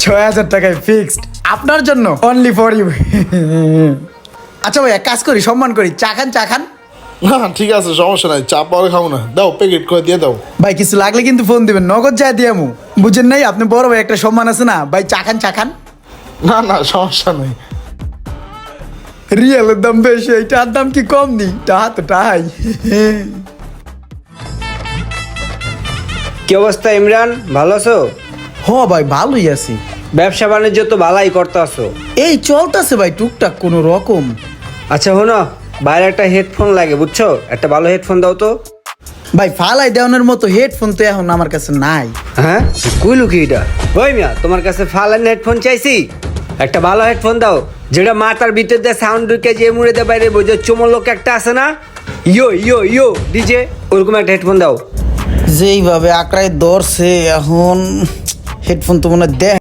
6,000 টাকায় ফিক্সড আপনার জন্য, অনলি ফর ইউ। আচ্ছা ভাই এক কাজ করি, সম্মান করি, চা খান চা খান। না ঠিক আছে, সমস্যা নাই, চা পরে খাবো না, দাও প্যাকেট করে দিয়ে দাও। ভাই কিছু লাগলে কিন্তু ফোন দিবেন, নগদ যায় দিয়ামু, বুঝেন নাই? আপনি বড় ভাই, একটা সম্মান আছে না ভাই। চা খান চা খান। না না সমস্যা নেই। রিয়েলের দাম বেশি, এইটার দাম কি কম নি? টাহা তো টাহাই। কি অবস্থা ইমরান, ভালো আছো? হ ভাই ভালোই আছি। ব্যবসা বাণিজ্য তো ভালাই করতেছো। এই চলতেছে ভাই টুকটাক কোন রকম। আচ্ছা শোনো, বাইরে একটা হেডফোন লাগে বুঝছো, একটা ভালো হেডফোন দাও তো। ভাই ফালাই দেওয়ানোর মতো হেডফোন তো এখন আমার কাছে নাই। হ্যাঁ কইলু কি এটা? ওই মিয়া, তোমার কাছে ফালান হেডফোন চাইছি, একটা ভালো হেডফোন দাও যেটা মাথার ভিতর দিয়ে সাউন্ড ঢুকে যে মুড়ে দিয়ে বাইরে বোঝে চমলক একটা আছে না, ইয়ো ইয়ো ইয়ো ডিজে, ওরকম একটা হেডফোন দাও। যেইভাবে আঁকড়ায় ধরছে এখন, হেডফোন তো মনে হয় দেখ